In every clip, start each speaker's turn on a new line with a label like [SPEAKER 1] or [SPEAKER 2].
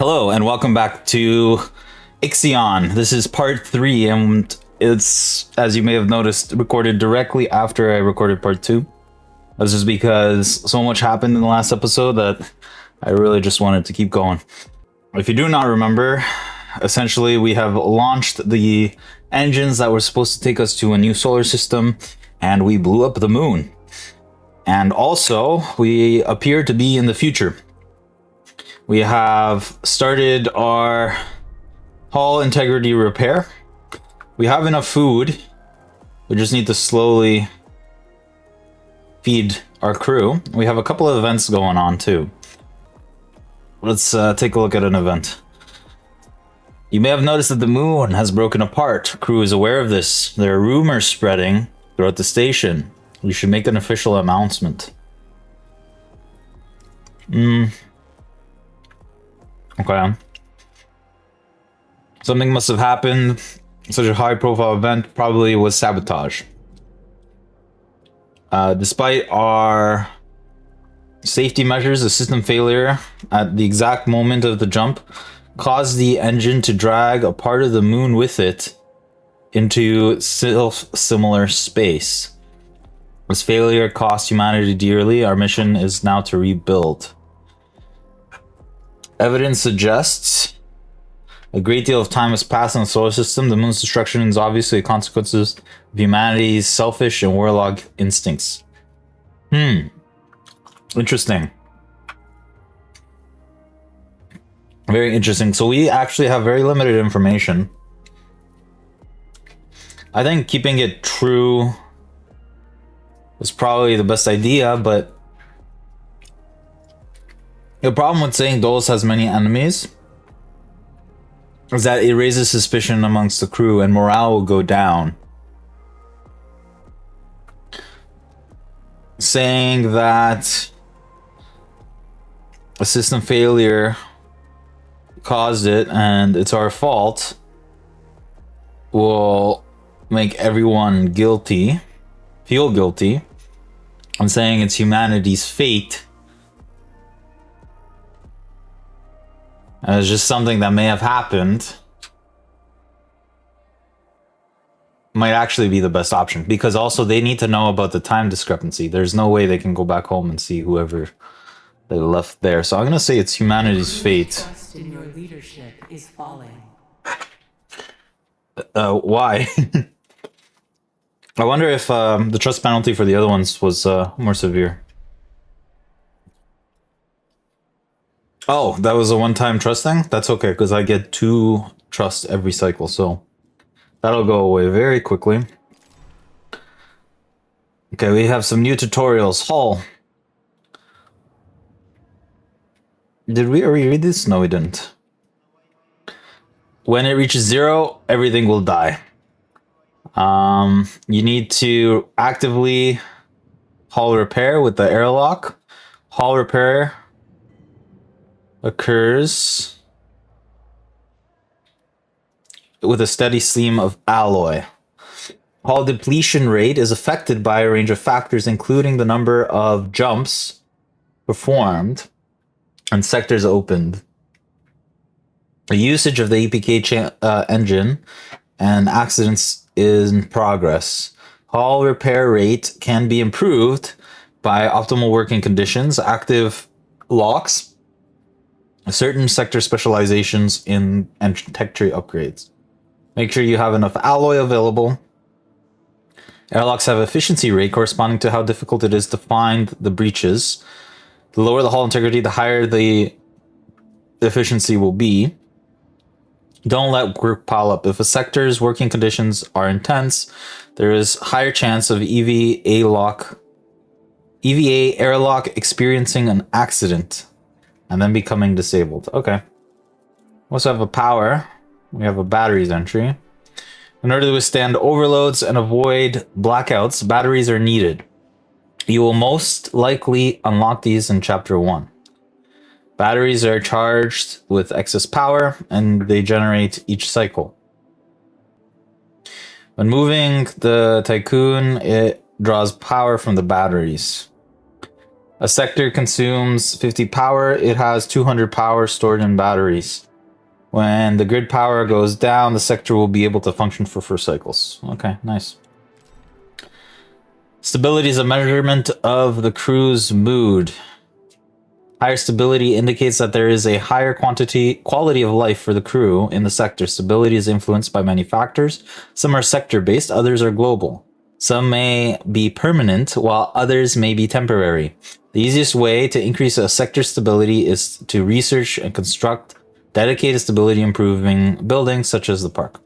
[SPEAKER 1] Hello and welcome back to Ixion. This is part 3 and it's, as you may have noticed, recorded directly after I recorded part 2. This is because so much happened in the last episode that I really just wanted to keep going. If you do not remember, essentially we have launched the engines that were supposed to take us to a new solar system and we blew up the moon. And also, we appear to be in the future. We have started our hull integrity repair. We have enough food. We just need to slowly feed our crew. We have a couple of events going on too. Let's take a look at an event. You may have noticed that the moon has broken apart. Crew is aware of this. There are rumors spreading throughout the station. We should make an official announcement. Okay. Something must have happened. Such a high-profile event probably was sabotage. Despite our safety measures, a system failure at the exact moment of the jump caused the engine to drag a part of the moon with it into similar space. This failure cost humanity dearly. Our mission is now to rebuild. Evidence suggests a great deal of time has passed in the solar system. The moon's destruction is obviously a consequence of humanity's selfish and warlike instincts. Interesting. Very interesting. So we actually have very limited information. I think keeping it true is probably the best idea, but the problem with saying Dolus has many enemies is that it raises suspicion amongst the crew and morale will go down. Saying that a system failure caused it and it's our fault will make everyone feel guilty. I'm saying it's humanity's fate. And it's just something that may have happened. Might actually be the best option. Because also they need to know about the time discrepancy. There's no way they can go back home and see whoever they left there. So I'm going to say it's humanity's fate.
[SPEAKER 2] Trust in your leadership is falling.
[SPEAKER 1] Why? I wonder if the trust penalty for the other ones was more severe. Oh, that was a one-time trust thing? That's okay, because I get 2 trust every cycle, so that'll go away very quickly. Okay, we have some new tutorials. Hull. Did we already read this? No, we didn't. When it reaches 0, everything will die. You need to actively hull repair with the airlock. Hull repair occurs with a steady stream of alloy. Hull depletion rate is affected by a range of factors, including the number of jumps performed and sectors opened, the usage of the EPK engine, and accidents in progress. Hull repair rate can be improved by optimal working conditions, active locks, certain sector specializations and tech tree upgrades. Make sure you have enough alloy available. Airlocks have efficiency rate corresponding to how difficult it is to find the breaches. The lower the hull integrity, the higher the efficiency will be. Don't let work pile up. If a sector's working conditions are intense, there is higher chance of EVA airlock experiencing an accident and then becoming disabled. Okay. We also have a power. We have a batteries entry. In order to withstand overloads and avoid blackouts, batteries are needed. You will most likely unlock these in Chapter 1. Batteries are charged with excess power and they generate each cycle. When moving the Tycoon, it draws power from the batteries. A sector consumes 50 power. It has 200 power stored in batteries. When the grid power goes down, the sector will be able to function for 4 cycles. Okay, nice. Stability is a measurement of the crew's mood. Higher stability indicates that there is a higher quality of life for the crew in the sector. Stability is influenced by many factors. Some are sector-based, others are global. Some may be permanent, while others may be temporary. The easiest way to increase a sector stability is to research and construct dedicated stability improving buildings such as the park.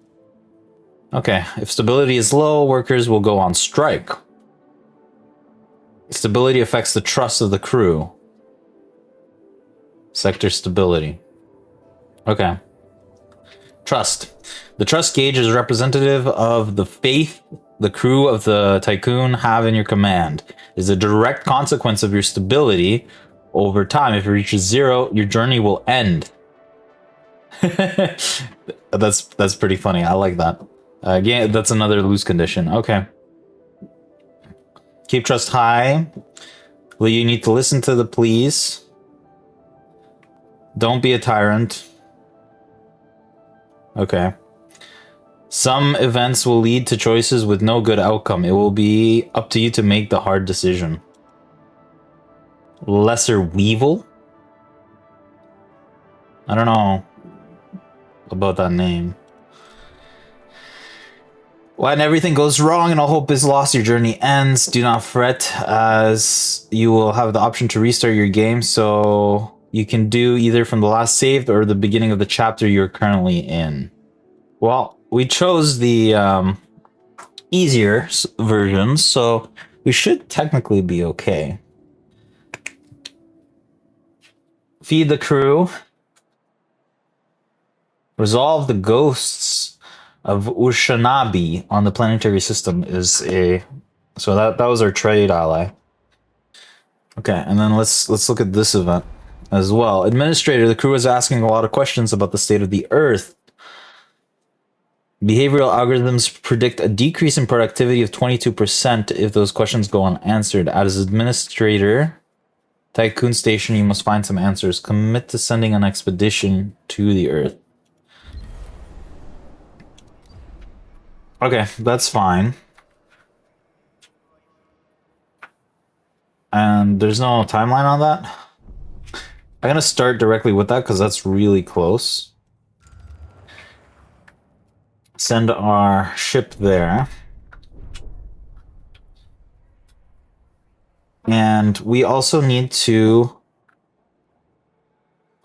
[SPEAKER 1] Okay, if stability is low, workers will go on strike. Stability affects the trust of the crew. Sector stability. Okay. Trust. The trust gauge is representative of the faith the crew of the Tycoon have in your command. It is a direct consequence of your stability over time. If it reaches 0, your journey will end. That's pretty funny. I like that. Again, that's another loose condition. Okay. Keep trust high. Well, you need to listen to the pleas. Don't be a tyrant. Okay. Some events will lead to choices with no good outcome. It will be up to you to make the hard decision. Lesser Weevil? I don't know about that name. When everything goes wrong and all hope is lost, your journey ends. Do not fret, as you will have the option to restart your game, so you can do either from the last saved or the beginning of the chapter you're currently in. Well, we chose the easier version, so we should technically be okay. Feed the crew. Resolve the ghosts of Ushanabi on the planetary system is a... So that was our trade ally. Okay, and then let's look at this event as well. Administrator, the crew is asking a lot of questions about the state of the Earth. Behavioral algorithms predict a decrease in productivity of 22% if those questions go unanswered. As administrator, Tycoon Station, you must find some answers. Commit to sending an expedition to the Earth. Okay, that's fine. And there's no timeline on that. I'm gonna start directly with that because that's really close. Send our ship there. And we also need to...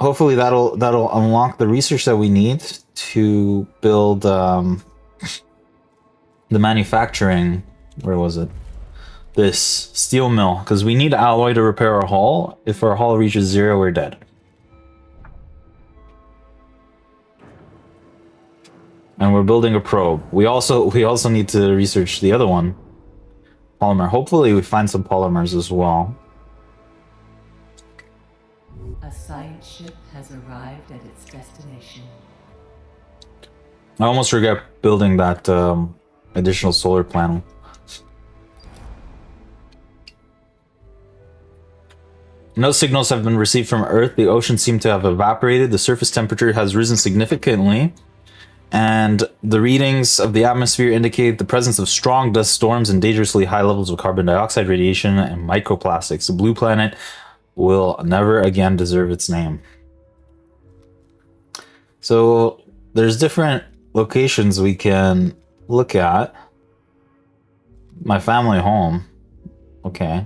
[SPEAKER 1] Hopefully that'll unlock the research that we need to build the manufacturing... Where was it? This steel mill, because we need alloy to repair our hull. If our hull reaches 0, we're dead. And we're building a probe. We also need to research the other one. Polymer. Hopefully we find some polymers as well.
[SPEAKER 2] A science ship has arrived at its destination.
[SPEAKER 1] I almost regret building that additional solar panel. No signals have been received from Earth. The oceans seem to have evaporated. The surface temperature has risen significantly. And the readings of the atmosphere indicate the presence of strong dust storms and dangerously high levels of carbon dioxide, radiation, and microplastics. The blue planet will never again deserve its name. So there's different locations we can look at. My family home. Okay.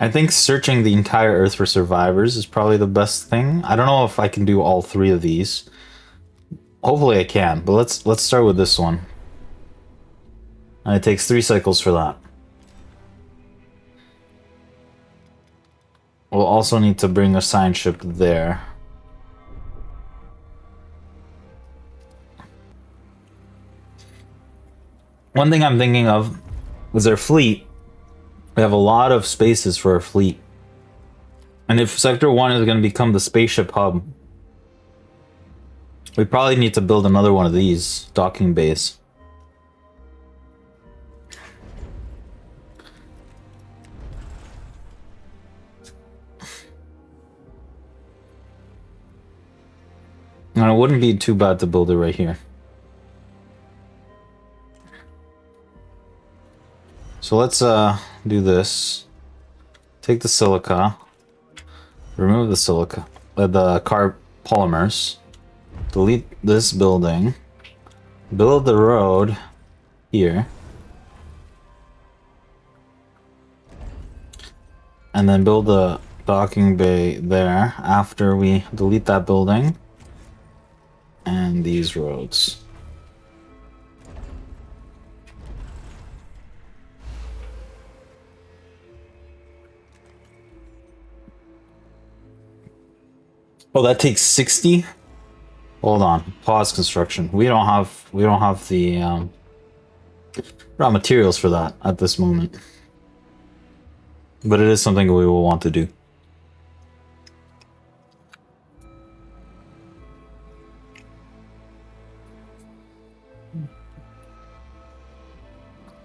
[SPEAKER 1] I think searching the entire Earth for survivors is probably the best thing. I don't know if I can do all 3 of these. Hopefully I can, but let's start with this one. And it takes 3 cycles for that. We'll also need to bring a science ship there. One thing I'm thinking of is our fleet. We have a lot of spaces for our fleet. And if Sector 1 is going to become the spaceship hub, We probably need to build another one of these docking bays. And it wouldn't be too bad to build it right here. So let's do this. Take the silica. Remove the silica. The polymers. Delete this building. Build the road here. And then build the docking bay there after we delete that building. And these roads. Oh, that takes 60? Hold on. Pause construction. We don't have the raw materials for that at this moment. But it is something we will want to do.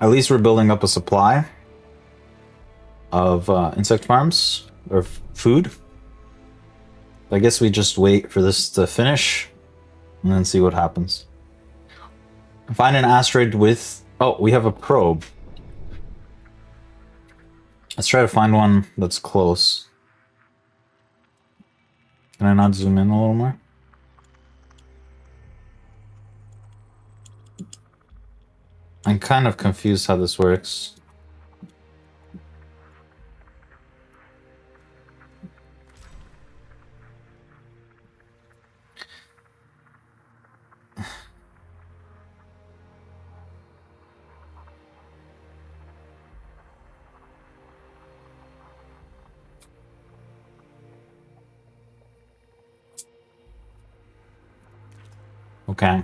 [SPEAKER 1] At least we're building up a supply of insect farms or food. I guess we just wait for this to finish and then see what happens. Find an asteroid with... Oh, we have a probe. Let's try to find one that's close. Can I not zoom in a little more? I'm kind of confused how this works. Okay.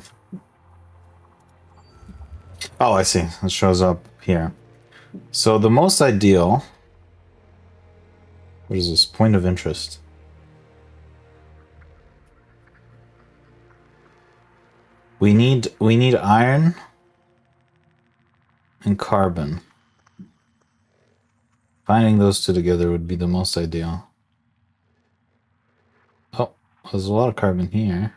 [SPEAKER 1] Oh, I see. It shows up here. So the most ideal... What is this? Point of interest. We need iron and carbon. Finding those two together would be the most ideal. Oh, there's a lot of carbon here.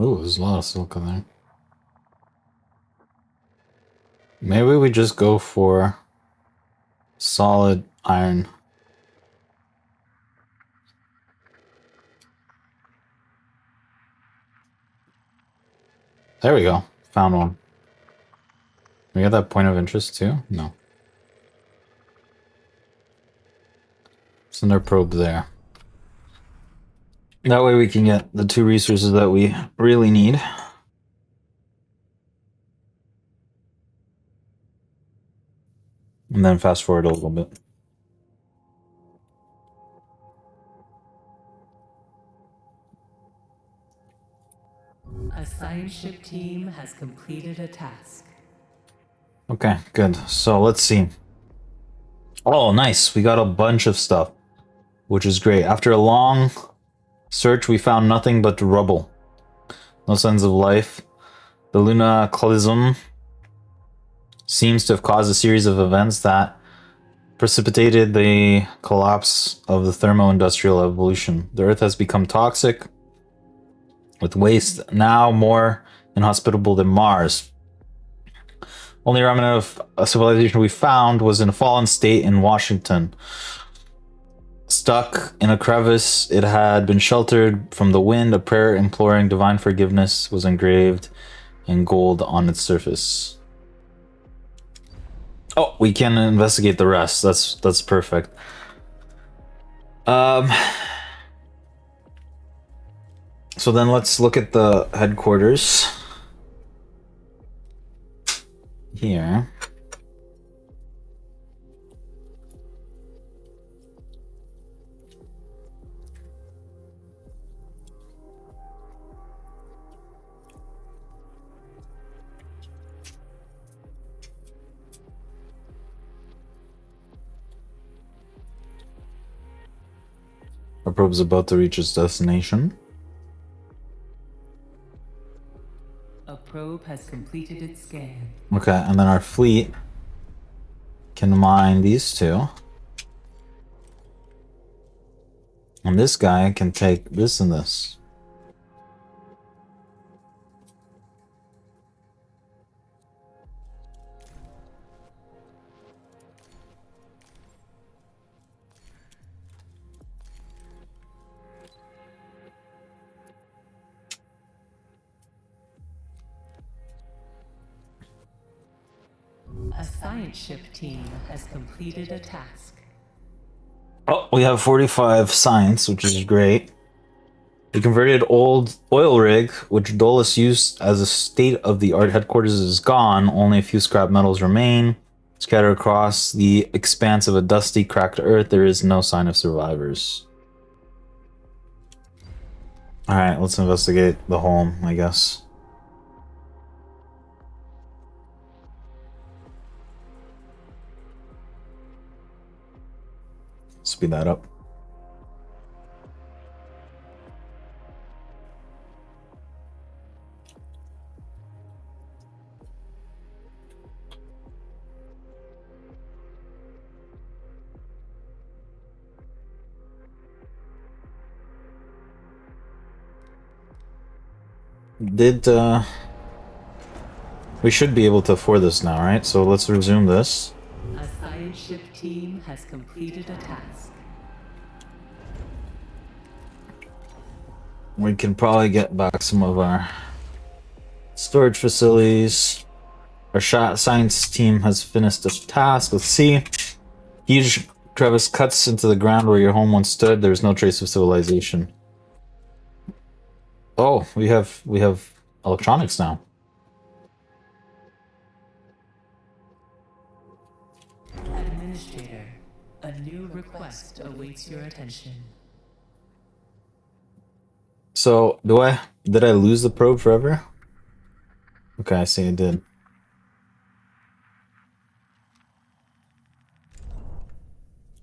[SPEAKER 1] Ooh, there's a lot of silica there. Maybe we just go for solid iron. There we go. Found one. We got that point of interest too? No. Send our probe there. That way we can get the two resources that we really need. And then fast forward a little bit.
[SPEAKER 2] A science ship team has completed a task.
[SPEAKER 1] Okay, good. So let's see. Oh, nice. We got a bunch of stuff, which is great. After a long search, we found nothing but rubble. No signs of life. The lunaclism seems to have caused a series of events that precipitated the collapse of the thermo-industrial evolution. The Earth has become toxic, with waste now more inhospitable than Mars. Only remnant of a civilization we found was in a fallen state in Washington. Stuck in a crevice, it had been sheltered from the wind. A prayer imploring divine forgiveness was engraved in gold on its surface. Oh, we can investigate the rest. That's perfect. So then let's look at the headquarters here. probe is about to reach its destination.
[SPEAKER 2] A probe has completed its scan.
[SPEAKER 1] Okay, and then our fleet can mine these two. And this guy can take this and this.
[SPEAKER 2] A science ship team has completed a task.
[SPEAKER 1] Oh, we have 45 science, which is great. The converted old oil rig, which Dolus used as a state-of-the-art headquarters, is gone. Only a few scrap metals remain. Scattered across the expanse of a dusty, cracked earth, there is no sign of survivors. Alright, let's investigate the home, I guess. Speed that up. We should be able to afford this now, right? So let's resume this.
[SPEAKER 2] A science ship team has completed a task.
[SPEAKER 1] We can probably get back some of our storage facilities. Our science team has finished this task. Let's see. Huge crevice cuts into the ground where your home once stood. There's no trace of civilization. Oh, we have electronics now.
[SPEAKER 2] Administrator, a new request awaits your attention.
[SPEAKER 1] So, did I lose the probe forever? Okay, I see I did.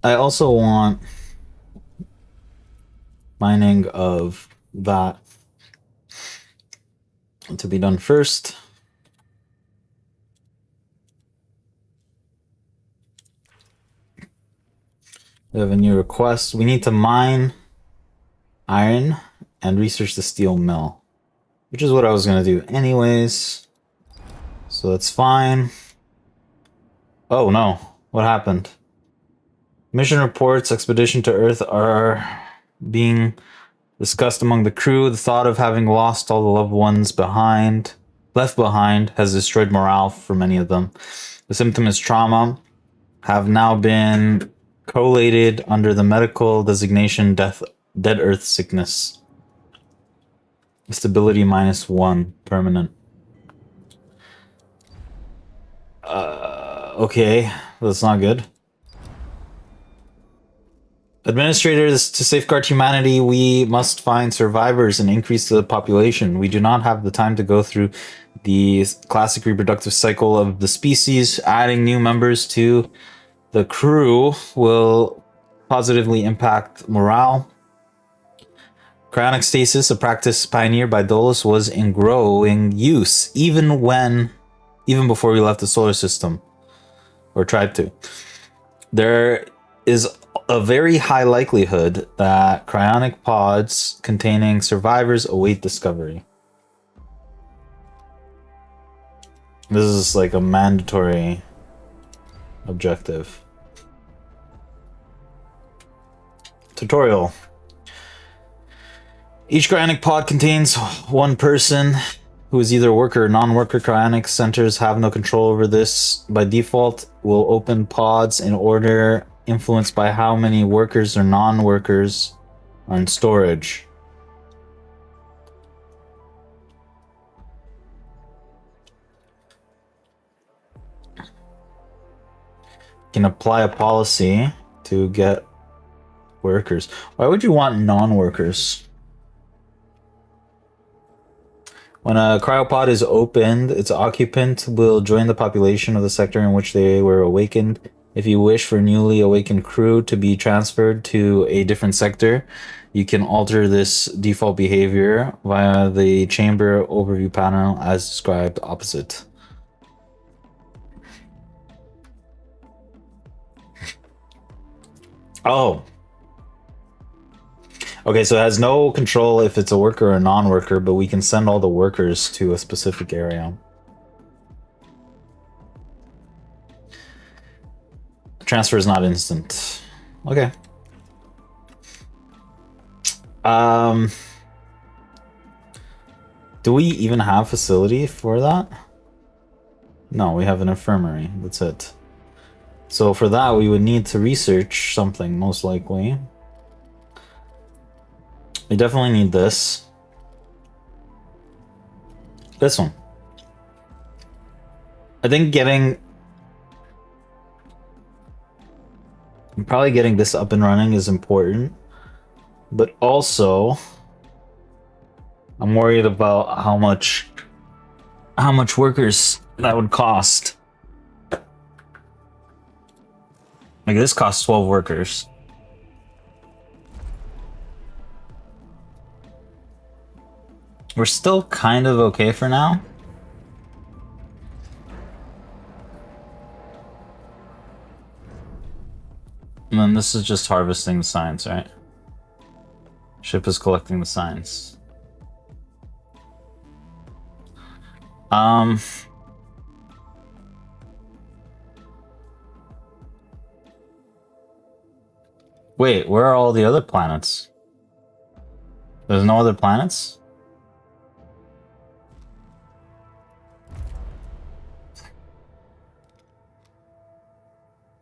[SPEAKER 1] I also want mining of that to be done first. We have a new request. We need to mine iron and research the steel mill, which is what I was going to do anyways. So that's fine. Oh no, what happened? Mission reports, expedition to Earth are being discussed among the crew. The thought of having lost all the loved ones left behind has destroyed morale for many of them. The symptom is trauma, have now been collated under the medical designation dead Earth sickness. Stability -1, permanent. Okay, that's not good. Administrators, to safeguard humanity, we must find survivors and increase the population. We do not have the time to go through the classic reproductive cycle of the species. Adding new members to the crew will positively impact morale. Cryonic stasis, a practice pioneered by Dolus, was in growing use even before we left the solar system, or tried to. There is a very high likelihood that cryonic pods containing survivors await discovery. This is like a mandatory objective. Tutorial. Each cryonic pod contains one person who is either worker or non-worker. Cryonic centers have no control over this. By default, will open pods in order influenced by how many workers or non-workers are in storage. Can apply a policy to get workers. Why would you want non-workers? When a cryopod is opened, its occupant will join the population of the sector in which they were awakened. If you wish for newly awakened crew to be transferred to a different sector, you can alter this default behavior via the chamber overview panel as described opposite. Oh. Okay, so it has no control if it's a worker or a non-worker, but we can send all the workers to a specific area. Transfer is not instant. Okay. Do we even have facility for that? No, we have an infirmary. That's it. So for that, we would need to research something, most likely. We definitely need this. This one. I think probably getting this up and running is important. But also, I'm worried about how much workers that would cost. Like this costs 12 workers. We're still kind of okay for now. And then this is just harvesting the signs, right? Ship is collecting the signs. Wait, where are all the other planets? There's no other planets?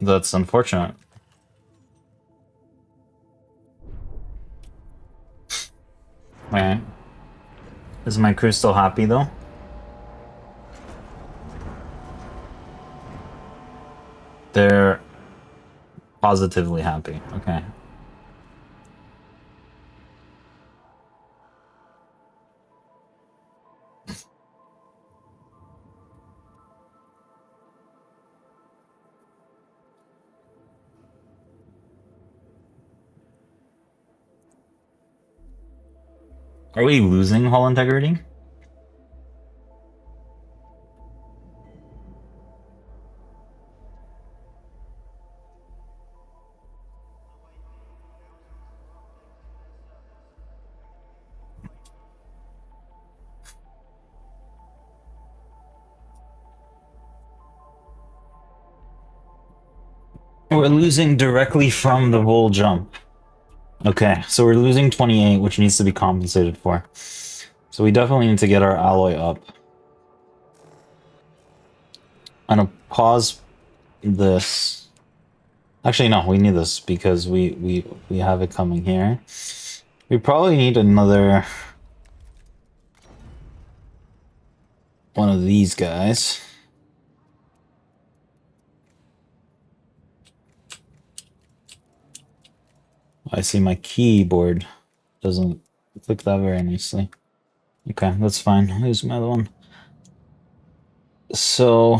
[SPEAKER 1] That's unfortunate. Wait. Is my crew still happy though? They're positively happy. Okay. Are we losing hull integrity? We're losing directly from the roll jump. Okay, so we're losing 28, which needs to be compensated for. So we definitely need to get our alloy up. I'm gonna pause this. Actually, no, we need this because we have it coming here. We probably need another one of these guys. I see my keyboard doesn't click that very nicely. Okay, that's fine. Here's my other one. So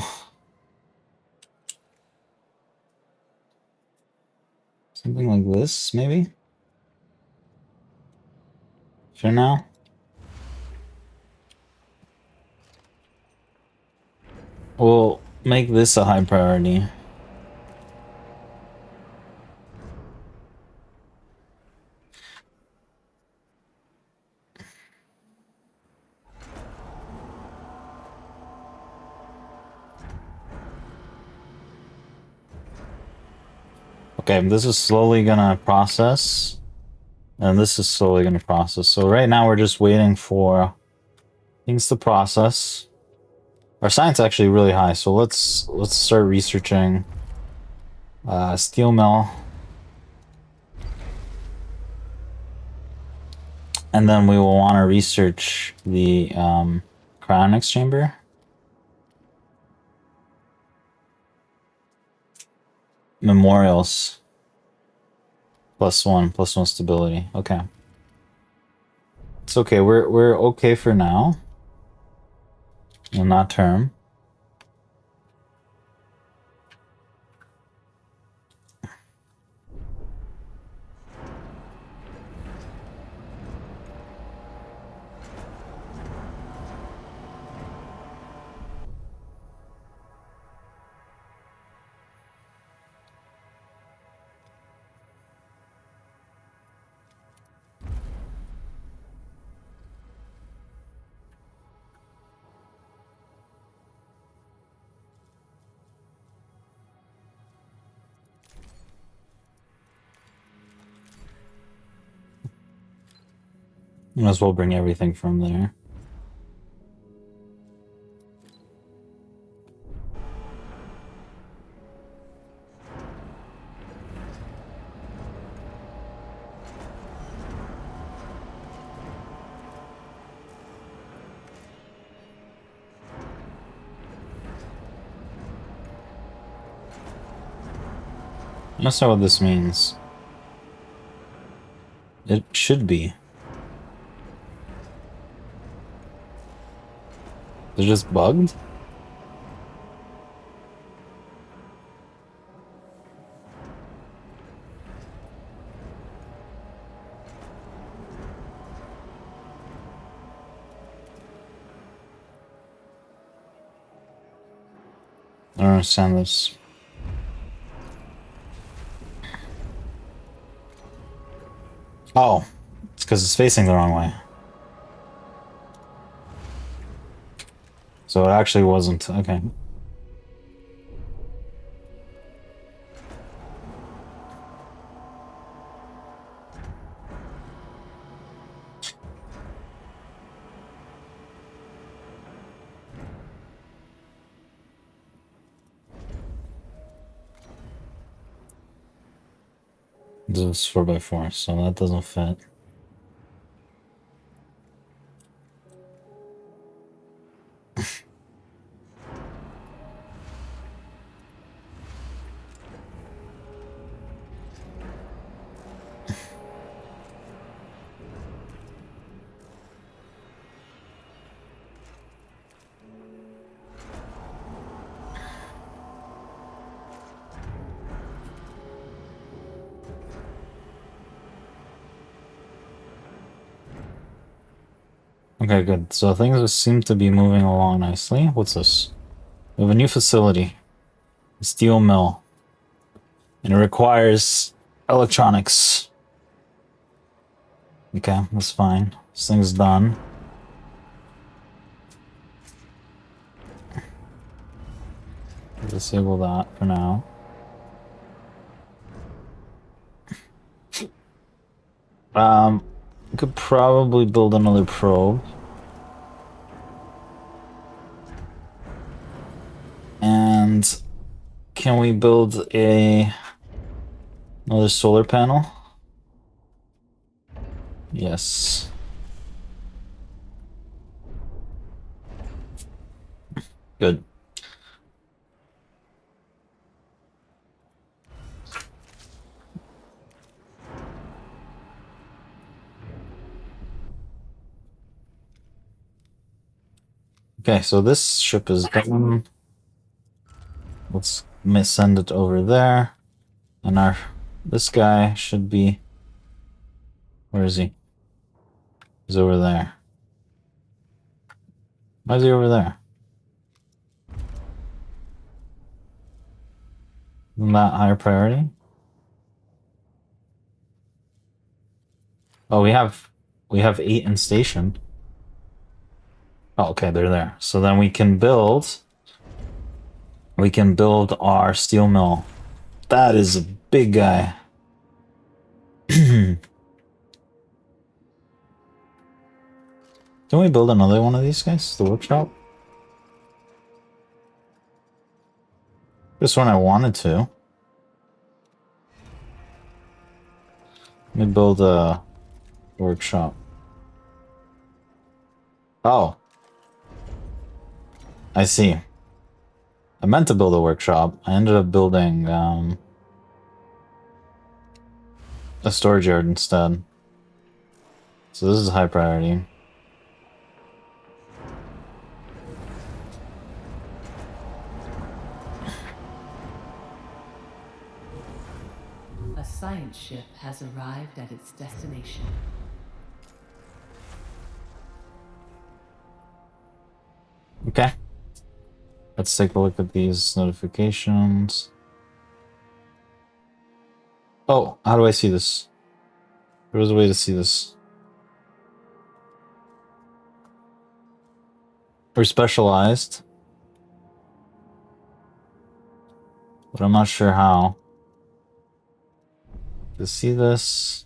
[SPEAKER 1] something like this, maybe? For now? We'll make this a high priority. Okay, this is slowly gonna process. And this is slowly gonna process. So right now we're just waiting for things to process. Our science actually really high, so let's start researching steel mill. And then we will want to research the cryonics chamber. Memorials. +1 stability. Okay. It's okay. We're okay for now. In that term. Might as well bring everything from there. That's not what this means. It should be. They're just bugged? I don't understand this. Oh, it's because it's facing the wrong way. So it actually wasn't. Okay. This is 4x4, so that doesn't fit. Okay, good. So things seem to be moving along nicely. What's this? We have a new facility. A steel mill. And it requires electronics. Okay, that's fine. This thing's done. Disable that for now. We could probably build another probe. And can we build another solar panel? Yes. Good. Okay, so this ship is done. Let's send it over there. And this guy should be... Where is he? He's over there. Why is he over there? Isn't that higher priority? Oh, we have 8 in station. Oh, okay, they're there. So then we can build our steel mill. That is a big guy. Can we build another one of these guys? The workshop? This one I wanted to. Let me build a workshop. Oh. I see. I meant to build a workshop. I ended up building a storage yard instead. So this is high priority.
[SPEAKER 2] A science ship has arrived at its destination.
[SPEAKER 1] Okay. Let's take a look at these notifications. Oh, how do I see this? There was a way to see this. We're specialized. But I'm not sure how. To see this...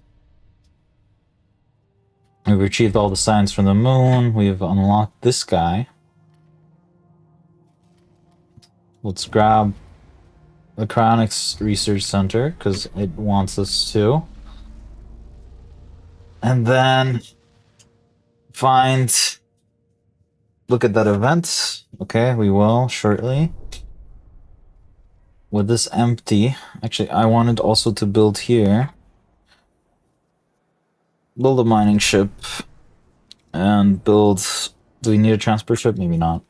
[SPEAKER 1] We've retrieved all the signs from the moon. We've unlocked this guy. Let's grab the Cryonics Research Center, because it wants us to. And then find... Look at that event. Okay, we will shortly. With this empty... Actually, I wanted also to build here. Build a mining ship. And build... Do we need a transport ship? Maybe not.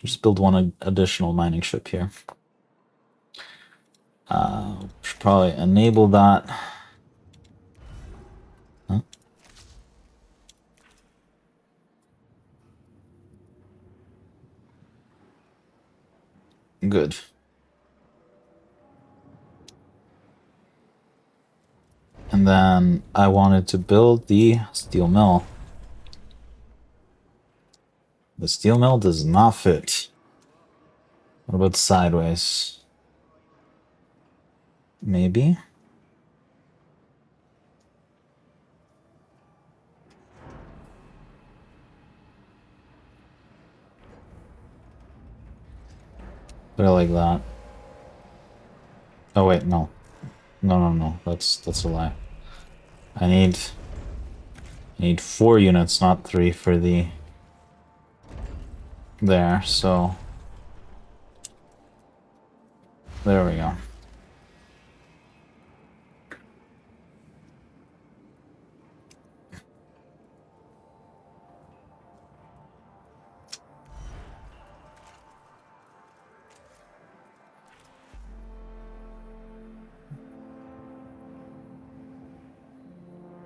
[SPEAKER 1] Just build one additional mining ship here. Should probably enable that. Huh? Good. And then I wanted to build the steel mill. The steel mill does not fit. What about sideways? Maybe? Put it like that. Oh wait, no. No. That's a lie. I need 4 units, not 3 for the... There, so... There we go.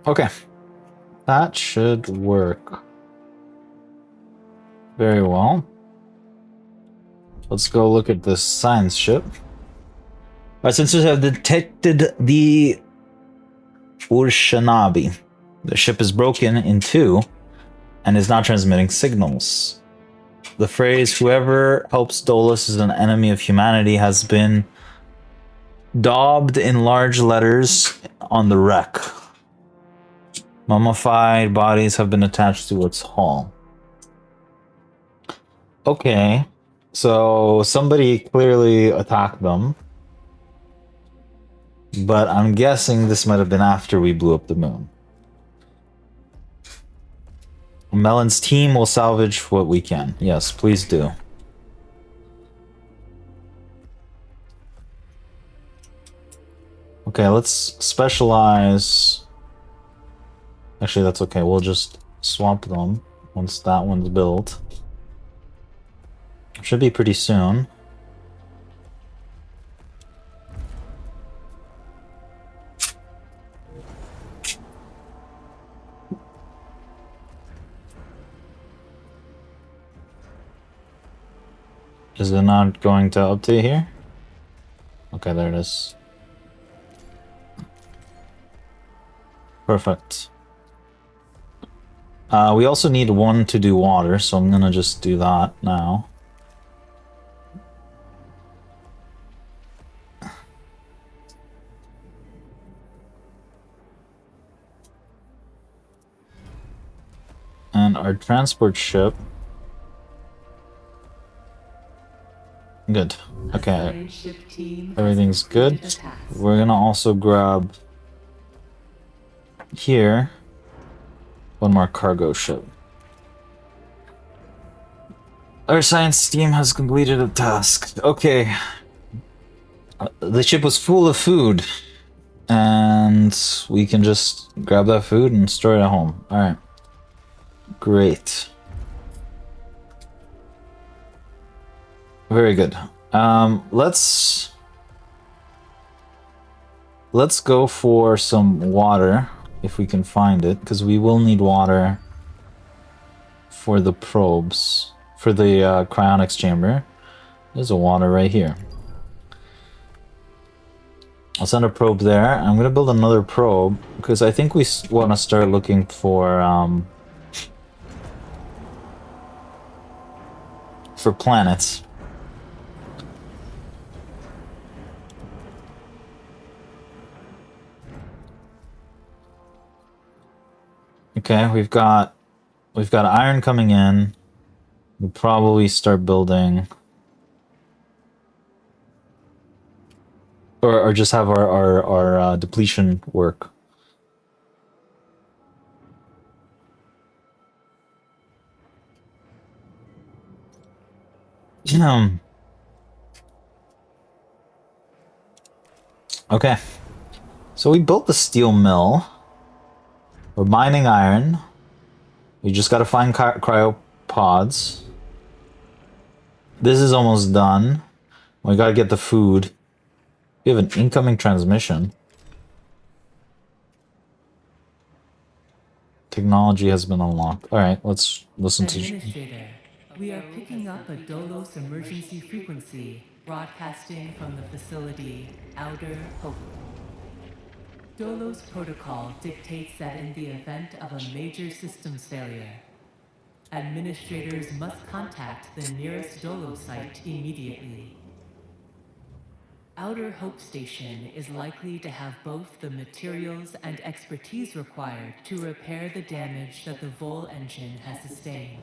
[SPEAKER 1] Okay. That should work very well. Let's go look at this science ship. Our sensors have detected the Urshanabi. The ship is broken in 2 and is not transmitting signals. The phrase, "Whoever helps Dolus is an enemy of humanity," has been daubed in large letters on the wreck. Mummified bodies have been attached to its hull. Okay, so somebody clearly attacked them. But I'm guessing this might have been after we blew up the moon. Melon's team will salvage what we can. Yes, please do. Okay, let's specialize. Actually, that's okay. We'll just swap them once that one's built. Should be pretty soon. Is it not going to update here? Okay, there it is. Perfect. We also need 1 to do water, so I'm gonna just do that now. And our transport ship. Good. Okay. Everything's good. We're gonna also grab here 1 more cargo ship. Our science team has completed a task. Okay. The ship was full of food. And we can just grab that food and store it at home. Alright. Great. Very good. Let's go for some water if we can find it, because we will need water for the probes, for the cryonics chamber. There's a water right here. I'll send a probe there. I'm gonna build another probe because I think we want to start looking for planets. Okay, we've got iron coming in. We'll probably start building, or just have our depletion work. Okay, so we built the steel mill. We're mining iron. We just gotta find cryopods. This is almost done. We gotta get the food. We have an incoming transmission. Technology has been unlocked. Alright, let's listen to...
[SPEAKER 2] Administrator, we are picking up a Dolos emergency frequency broadcasting from the facility Outer Hope. Dolos protocol dictates that in the event of a major systems failure, administrators must contact the nearest Dolos site immediately. Outer Hope Station is likely to have both the materials and expertise required to repair the damage that the Vol engine has sustained.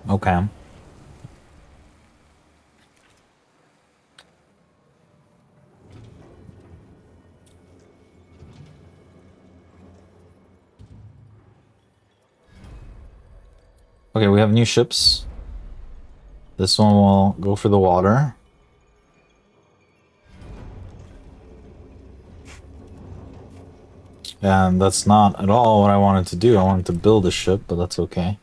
[SPEAKER 1] Okay. Okay, we have new ships. This one will go for the water. And that's not at all what I wanted to do. I wanted to build a ship, but that's okay.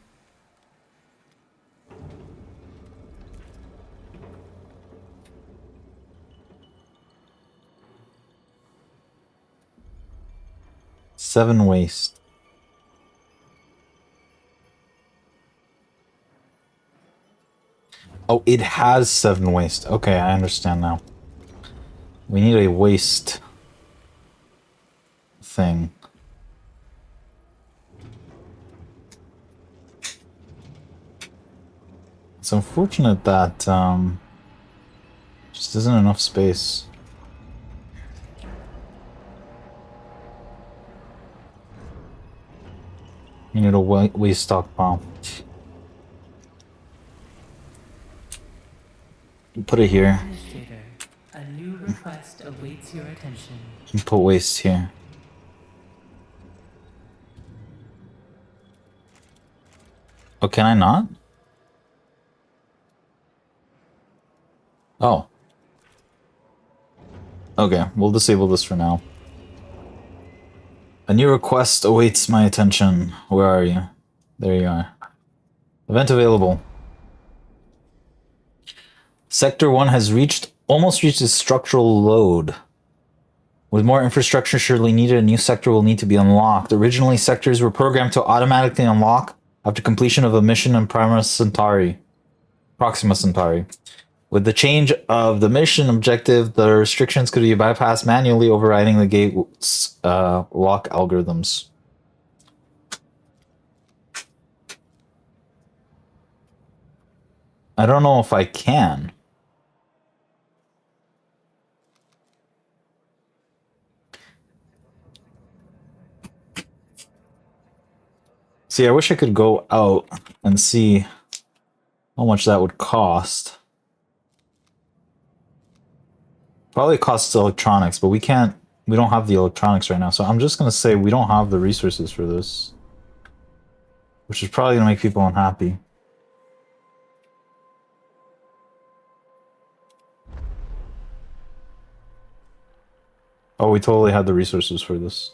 [SPEAKER 1] Seven waste. Oh, it has 7 waste. Okay, I understand now. We need a waste thing. It's unfortunate that just isn't enough space. You need a waste stockpile. Put it here.
[SPEAKER 2] Administrator, a new request awaits your attention.
[SPEAKER 1] Put waste here. Oh, can I not? Oh. Okay, we'll disable this for now. A new request awaits my attention. Where are you? There you are. Event available. Sector 1 has almost reached its structural load. With more infrastructure surely needed, a new sector will need to be unlocked. Originally, sectors were programmed to automatically unlock after completion of a mission in Proxima Centauri. With the change of the mission objective, the restrictions could be bypassed manually, overriding the gate's lock algorithms. I don't know if I can. See, I wish I could go out and see how much that would cost. Probably costs electronics, but we don't have the electronics right now, so I'm just gonna say we don't have the resources for this. Which is probably gonna make people unhappy. Oh, we totally had the resources for this.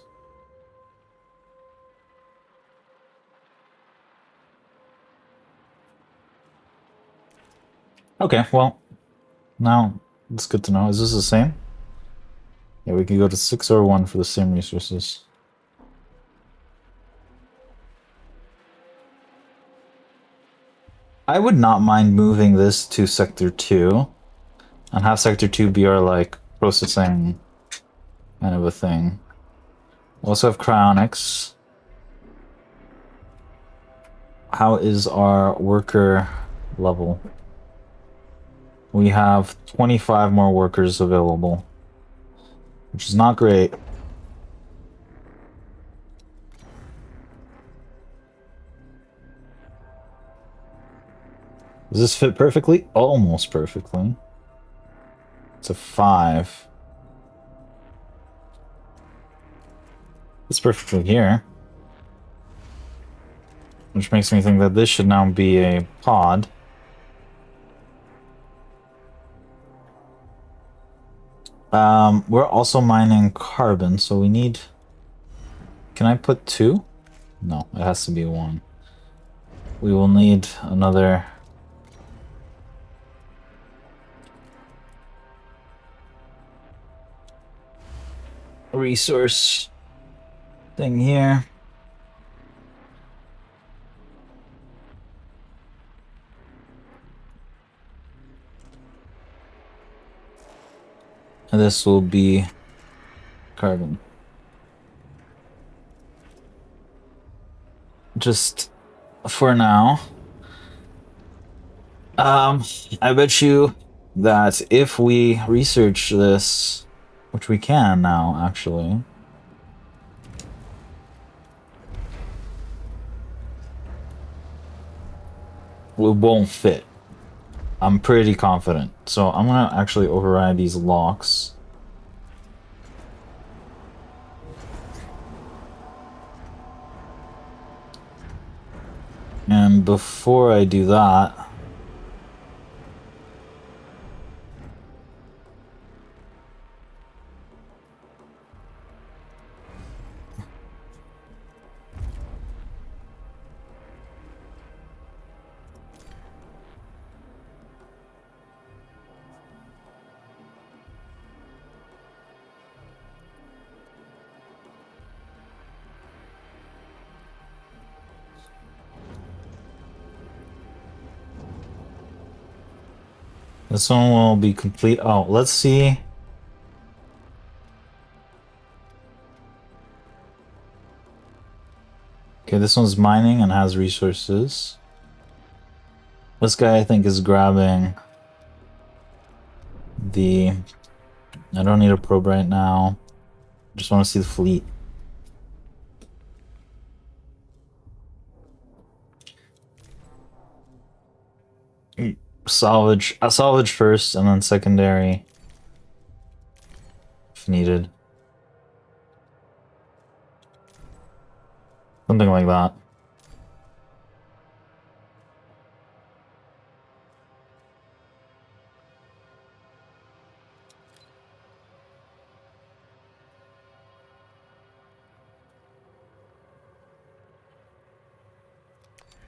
[SPEAKER 1] Okay, well, now it's good to know. Is this the same? Yeah, we can go to 6 or 1 for the same resources. I would not mind moving this to Sector 2 and have Sector 2 be our, like, processing kind of a thing. We also have cryonics. How is our worker level? We have 25 more workers available, which is not great. Does this fit perfectly? Almost perfectly. It's a 5. It's perfectly here. Which makes me think that this should now be a pod. We're also mining carbon, so we need... Can I put 2? No, it has to be 1. We will need another... resource thing here. And this will be carbon. Just for now. I bet you that if we research this, which we can now, actually. It won't fit. I'm pretty confident. So I'm gonna actually override these locks. And before I do that, this one will be complete. Oh, let's see. Okay, this one's mining and has resources. This guy, I think, is grabbing the... I don't need a probe right now. Just want to see the fleet. Salvage. Salvage first, and then secondary. If needed. Something like that.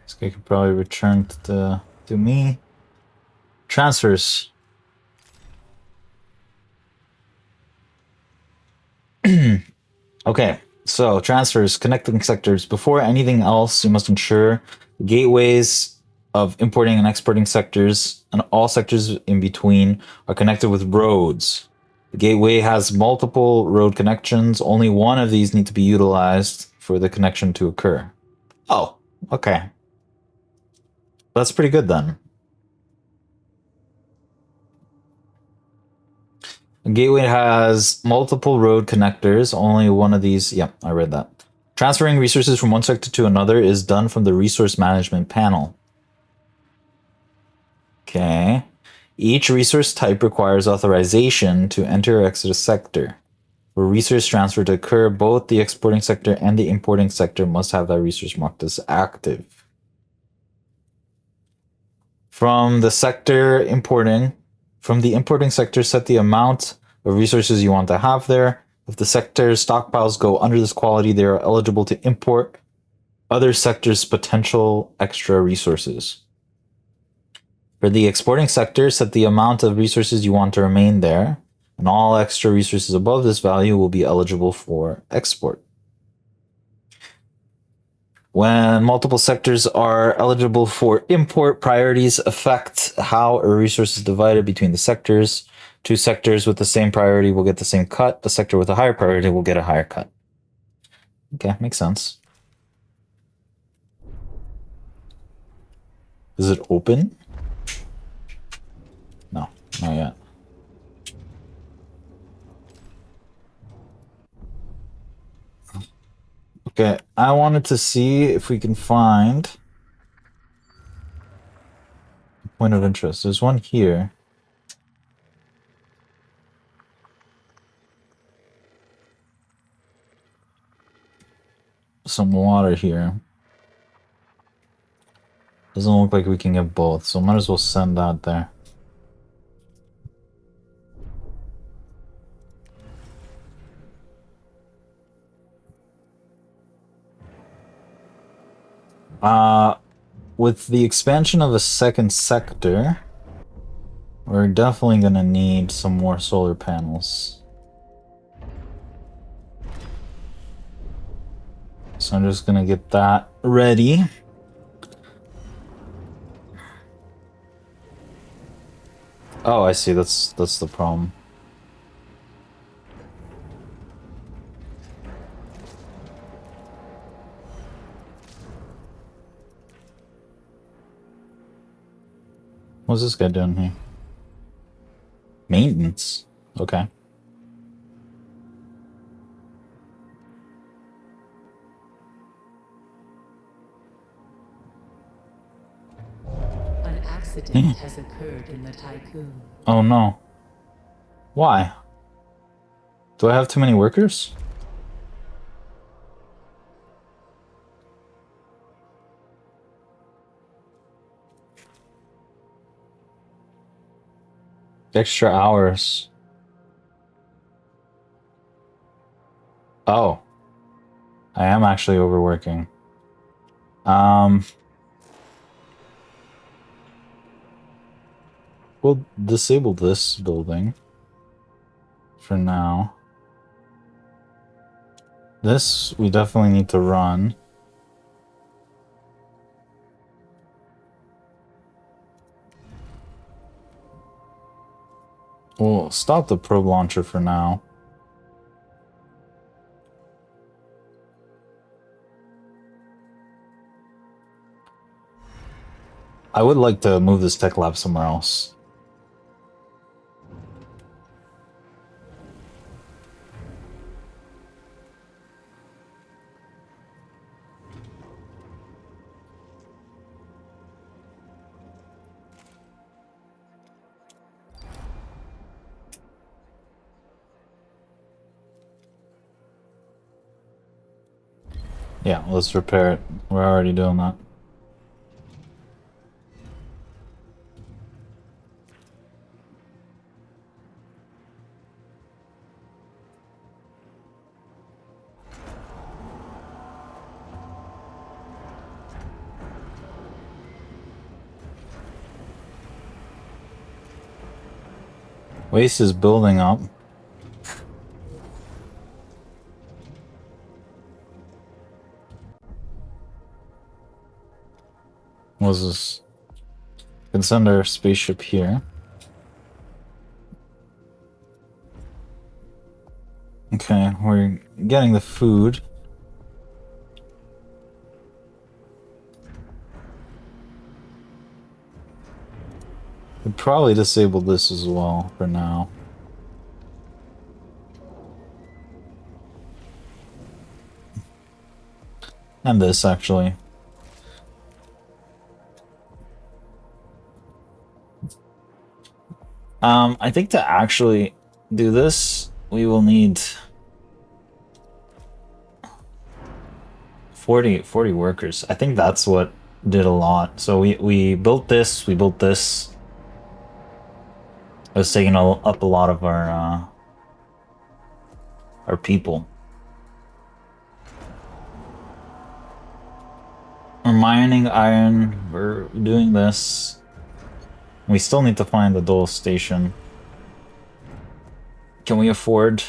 [SPEAKER 1] This guy could probably return to me. Transfers. Okay, so transfers, connecting sectors. Before anything else, you must ensure gateways of importing and exporting sectors and all sectors in between are connected with roads. The gateway has multiple road connections. Only one of these need to be utilized for the connection to occur. Oh, okay. That's pretty good then. A gateway has multiple road connectors. Only one of these... Yep, I read that. Transferring resources from one sector to another is done from the resource management panel. Okay. Each resource type requires authorization to enter or exit a sector. For resource transfer to occur, both the exporting sector and the importing sector must have that resource marked as active. From the importing sector, set the amount of resources you want to have there. If the sector's stockpiles go under this quality, they are eligible to import other sectors' potential extra resources. For the exporting sector, set the amount of resources you want to remain there, and all extra resources above this value will be eligible for export. When multiple sectors are eligible for import, priorities affect how a resource is divided between the sectors. 2 sectors with the same priority will get the same cut. The sector with a higher priority will get a higher cut. Okay, makes sense. Is it open? No, not yet. Okay, I wanted to see if we can find Point of interest. There's one here. Some water here. Doesn't look like we can get both, so might as well send that there. With the expansion of a second sector, we're definitely gonna need some more solar panels. So I'm just gonna get that ready. Oh, I see. That's the problem. What's this guy doing here? Maintenance. Okay.
[SPEAKER 2] An accident has occurred in the Tycoon.
[SPEAKER 1] Oh no. Why? Do I have too many workers? Extra hours. Oh. I am actually overworking. We'll disable this building for now. This we definitely need to run. We'll stop the probe launcher for now. I would like to move this tech lab somewhere else. Yeah, let's repair it. We're already doing that. Waste is building up. What's this? Can send our spaceship here. Okay, we're getting the food. We'd probably disable this as well for now. And this, actually. I think to actually do this, we will need 40 workers. I think that's what did a lot. So we built this, we built this. It was taking up a lot of our people. We're mining iron, we're doing this. We still need to find the Dole station. Can we afford?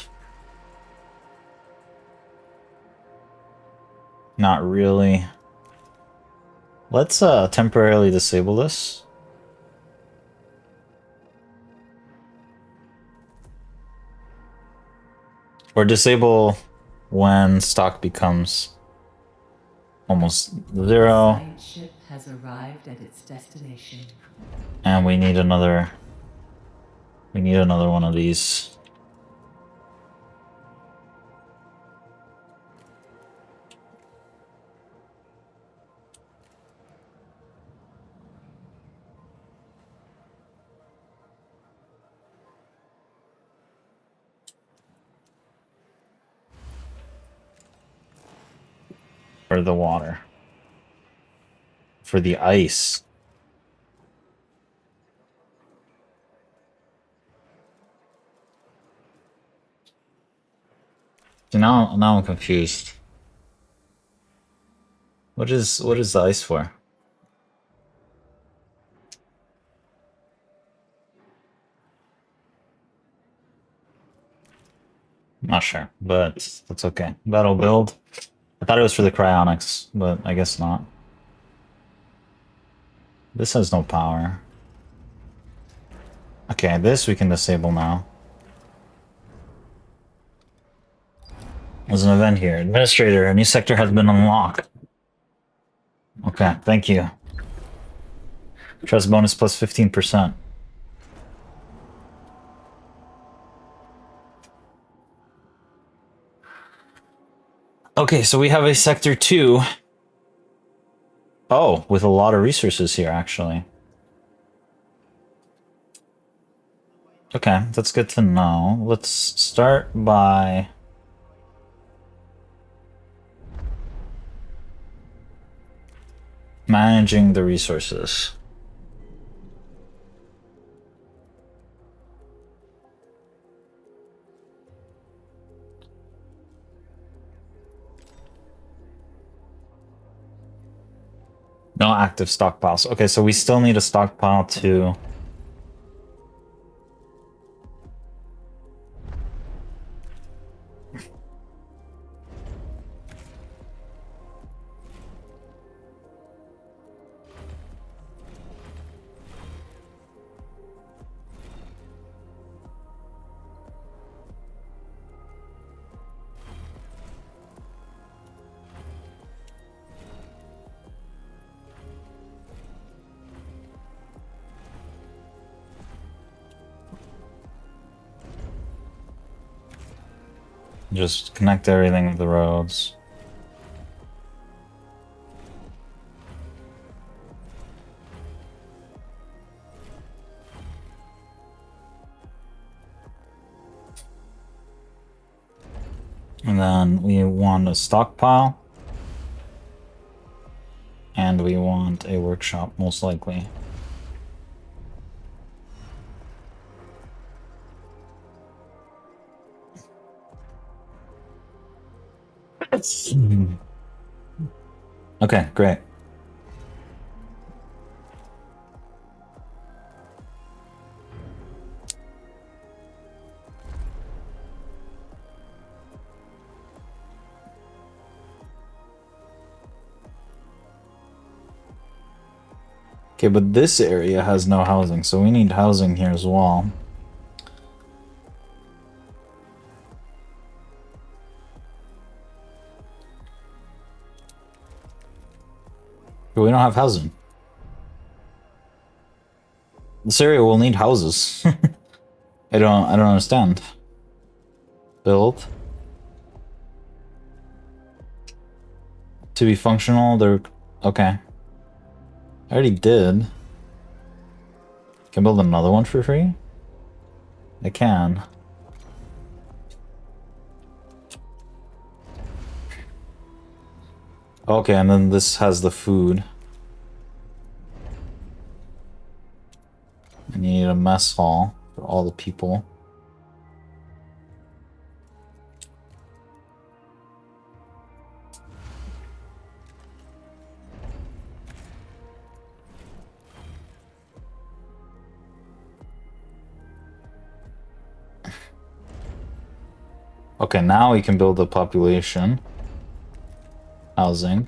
[SPEAKER 1] Not really. Let's temporarily disable this. Or disable when stock becomes almost 0.
[SPEAKER 2] Science ship has arrived at its destination.
[SPEAKER 1] And we need another one of these. for the water. For the ice. So now I'm confused. What is the ice for? Not sure, but that's okay. Battle build. I thought it was for the cryonics, but I guess not. This has no power. Okay, this we can disable now. There's an event here. Administrator, a new sector has been unlocked. Okay, thank you. Trust bonus plus 15%. Okay, so we have a sector 2. Oh, with a lot of resources here, actually. Okay, that's good to know. Let's start by... managing the resources. No active stockpiles. Okay, so we still need a stockpile to... just connect everything with the roads. And then we want a stockpile. And we want a workshop, most likely. Okay, great. Okay, but this area has no housing, so we need housing here as well. But we don't have housing. This area will need houses. I don't understand. Build. To be functional, they're okay. I already did. Can build another one for free? I can. Okay, and then this has the food. And you need a mess hall for all the people. Okay, now we can build a population. Housing.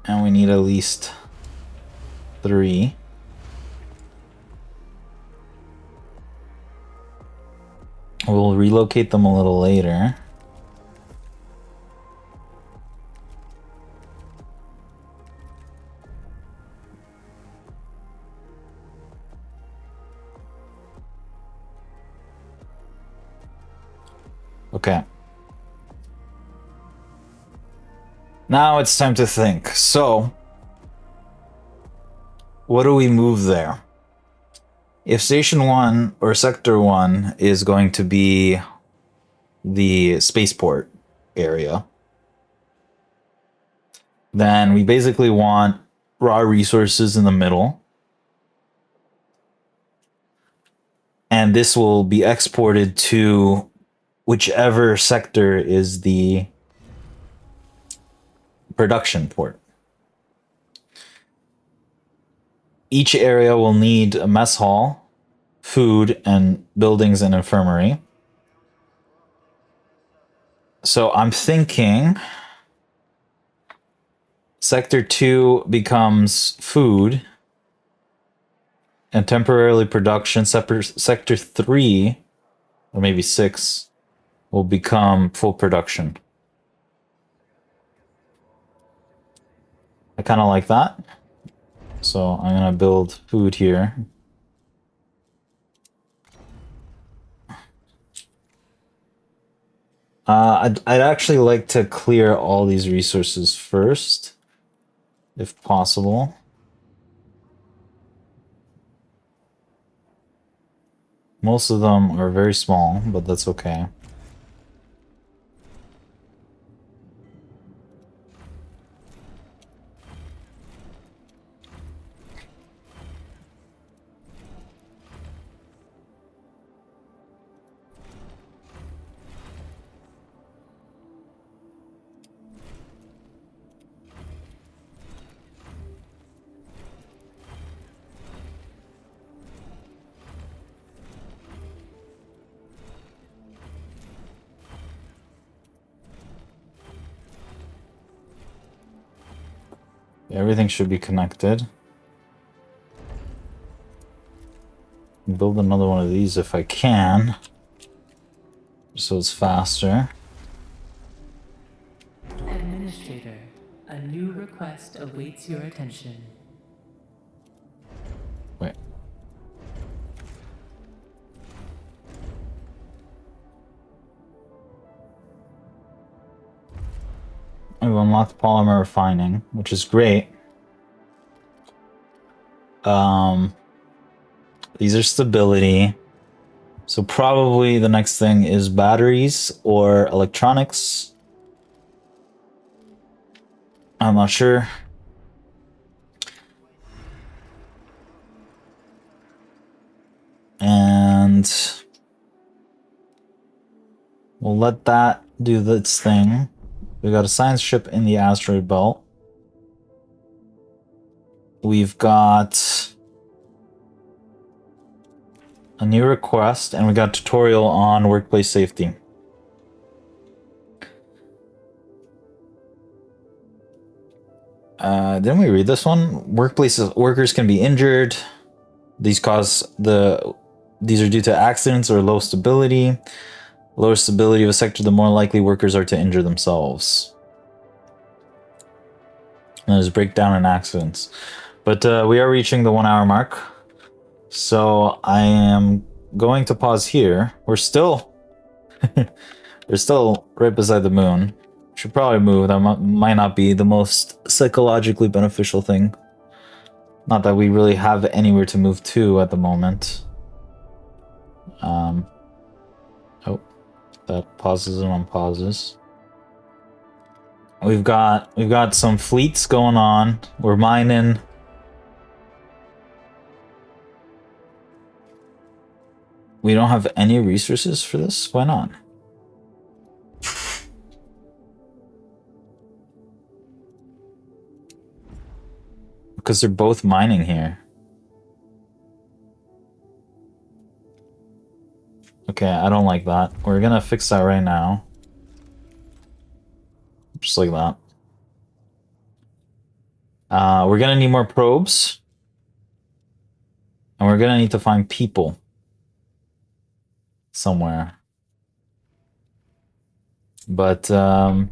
[SPEAKER 1] And we need at least 3. We'll relocate them a little later. Okay. Now it's time to think. So, what do we move there? If Station 1 or Sector 1 is going to be the spaceport area. Then we basically want raw resources in the middle. And this will be exported to whichever sector is the production port. Each area will need a mess hall, food, and buildings and infirmary. So I'm thinking Sector 2 becomes food and temporarily production. Sector 3, or maybe 6, will become full production. I kind of like that. So I'm going to build food here. I'd actually like to clear all these resources first, if possible. Most of them are very small, but that's okay. Everything should be connected. Build another one of these if I can, so it's faster.
[SPEAKER 2] Administrator, a new request awaits your attention.
[SPEAKER 1] Wait. I've unlocked polymer refining, which is great. These are stability. So probably the next thing is batteries or electronics. I'm not sure. And we'll let that do its thing. We got a science ship in the asteroid belt. We've got a new request, and we got a tutorial on workplace safety. Didn't we read this one? Workplaces, workers can be injured. These are due to accidents or low stability. Lower stability of a sector, the more likely workers are to injure themselves. And there's breakdown and accidents. But we are reaching the 1 hour mark. So I am going to pause here. We're still right beside the moon. Should probably move. That might not be the most psychologically beneficial thing. Not that we really have anywhere to move to at the moment. Oh, that pauses and unpauses. We've got some fleets going on. We're mining. We don't have any resources for this? Why not? Because they're both mining here. Okay, I don't like that. We're gonna fix that right now. Just like that. We're gonna need more probes. And we're gonna need to find people somewhere. But our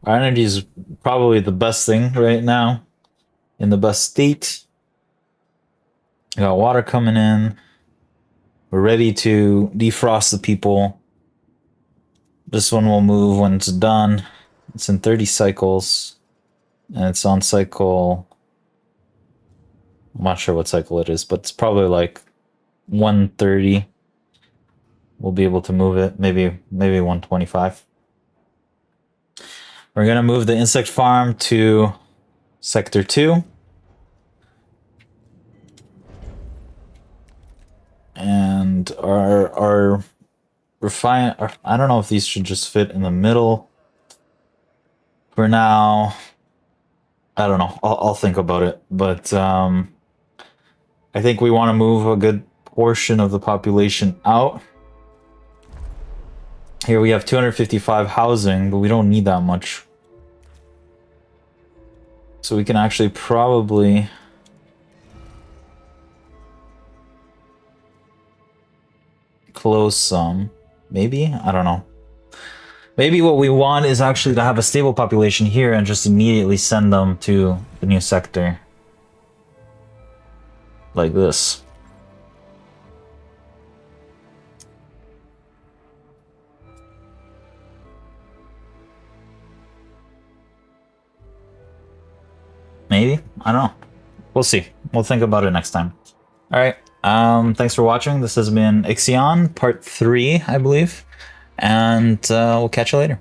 [SPEAKER 1] energy is probably the best thing right now. In the best state. We got water coming in. We're ready to defrost the people. This one will move when it's done. It's in 30 cycles. And it's on cycle... I'm not sure what cycle it is, but it's probably like 130. we'll be able to move it. Maybe 125. We're gonna move the insect farm to Sector 2. And our refine... I don't know if these should just fit in the middle. For now, I don't know. I'll think about it. But I think we want to move a good portion of the population out. Here we have 255 housing, but we don't need that much. So we can actually probably... close some. Maybe? I don't know. Maybe what we want is actually to have a stable population here and just immediately send them to the new sector. Like this. Maybe? I don't know. We'll see. We'll think about it next time. Alright. Thanks for watching. This has been Ixion, part 3, I believe. And we'll catch you later.